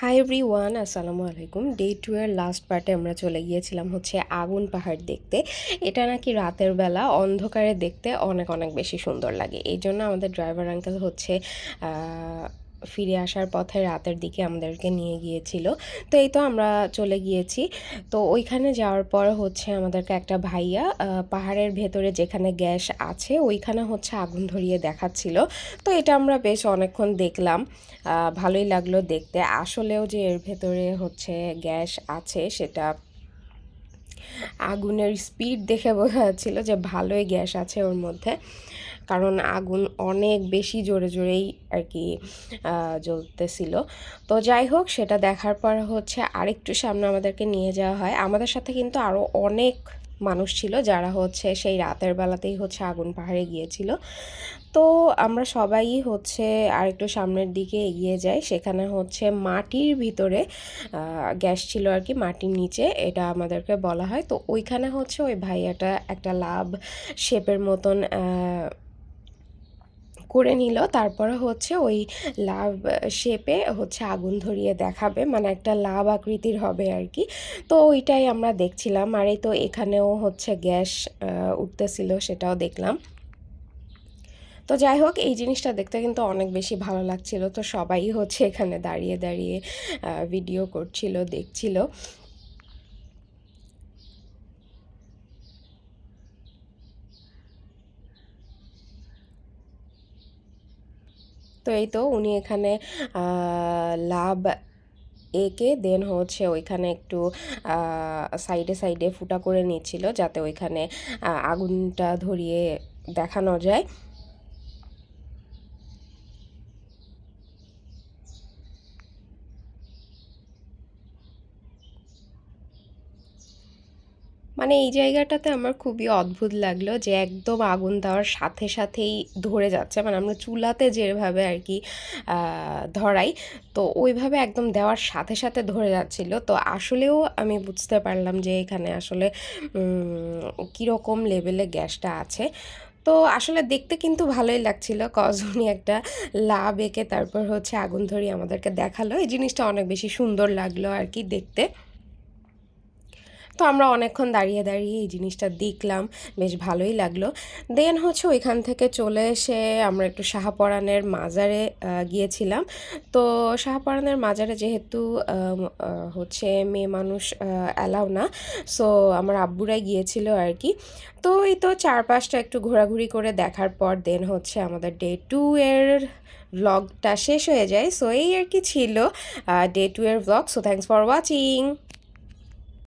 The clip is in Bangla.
হাই এভরিওয়ান, আসসালামু আলাইকুম। ডে 2 এর লাস্ট পার্টে আমরা চলে গিয়েছিলাম হচ্ছে আগুন পাহাড় দেখতে। এটা নাকি রাতের বেলা অন্ধকারে দেখতে অনেক অনেক বেশি সুন্দর লাগে। এই জন্য আমাদের ড্রাইভার আঙ্কেল হচ্ছে ফিরে আসার পথে রাতের দিকে আমাদেরকে নিয়ে গিয়েছিল। তো এই তো আমরা চলে গিয়েছি। তো ওইখানে যাওয়ার পর হচ্ছে আমাদেরকে একটা ভাইয়া পাহাড়ের ভেতরে যেখানে গ্যাস আছে ওইখানে হচ্ছে আগুন ধরিয়ে দেখাচ্ছিল। তো এটা আমরা বেশ অনেকক্ষণ দেখলাম। ভালোই লাগলো দেখতে। আসলেও যে এর ভেতরে হচ্ছে গ্যাস আছে সেটা আগুনের স্পিড দেখে বোঝা যাচ্ছিল যে ভালোই গ্যাস আছে ওর মধ্যে। কারণ আগুন অনেক বেশি জোরে জোরেই আর কি জ্বলতেছিল। তো যাই হোক, সেটা দেখার পর হচ্ছে আরেকটু সামনে আমাদেরকে নিয়ে যাওয়া হয়। আমাদের সাথে কিন্তু আরও অনেক মানুষ ছিল যারা হচ্ছে সেই রাতের বেলাতেই হচ্ছে আগুন পাহাড়ে গিয়েছিল। তো আমরা সবাই হচ্ছে আরেকটু সামনের দিকে এগিয়ে যাই। সেখানে হচ্ছে মাটির ভিতরে গ্যাস ছিল আর কি, মাটির নিচে এটা আমাদেরকে বলা হয়। তো ওইখানে হচ্ছে ওই ভাইয়াটা একটা লাভ শেপের মতন করে নিল। তারপরে হচ্ছে ওই লাভ শেপে হচ্ছে আগুন ধরিয়ে দেখাবে, মানে একটা লাভ আকৃতির হবে আর কি। তো ওইটাই আমরা দেখছিলাম। আর এই তো এখানেও হচ্ছে গ্যাস উঠতেছিল, সেটাও দেখলাম। তো যাই হোক, এই জিনিসটা দেখতে কিন্তু অনেক বেশি ভালো লাগছিল। তো সবাই হচ্ছে এখানে দাঁড়িয়ে দাঁড়িয়ে ভিডিও করছিল, দেখছিল। তো এই তো উনি এখানে লাভ এঁকে দেন হচ্ছে ওইখানে একটু সাইডে সাইডে ফুটা করে নিচ্ছিল যাতে ওইখানে আগুনটা ধরিয়ে দেখানো যায়। মানে এই জায়গাটাতে আমার খুবই অদ্ভুত লাগলো যে একদম আগুন দেওয়ার সাথে সাথেই ধরে যাচ্ছে, মানে আমরা চুলাতে যেভাবে আর কি ধরাই, তো ওইভাবে একদম দেওয়ার সাথে সাথে ধরে যাচ্ছিল। তো আসলেও আমি বুঝতে পারলাম যে এখানে আসলে কীরকম লেভেলে গ্যাসটা আছে। তো আসলে দেখতে কিন্তু ভালোই লাগছিল, কজ উনি একটা লাভ এঁকে তারপর হচ্ছে আগুন ধরিয়ে আমাদেরকে দেখালো। এই জিনিসটা অনেক বেশি সুন্দর লাগলো আর কি দেখতে। তো আমরা অনেকক্ষণ দাঁড়িয়ে দাঁড়িয়ে এই জিনিসটা দেখলাম, বেশ ভালোই লাগলো। দেন হচ্ছে ওইখান থেকে চলে এসে আমরা একটু শাহপরানের মাজারে গিয়েছিলাম। তো শাহপরানের মাজারে যেহেতু হচ্ছে মেয়ে মানুষ অ্যালাউ না, সো আমার আব্বুরাই গিয়েছিল আর কি। তো এই তো চারপাশটা একটু ঘোরাঘুরি করে দেখার পর দেন হচ্ছে আমাদের ডে 2 এর ভ্লগটা শেষ হয়ে যায়। সো এই আর কি ছিল ডে 2 এর vlog. So thanks for watching.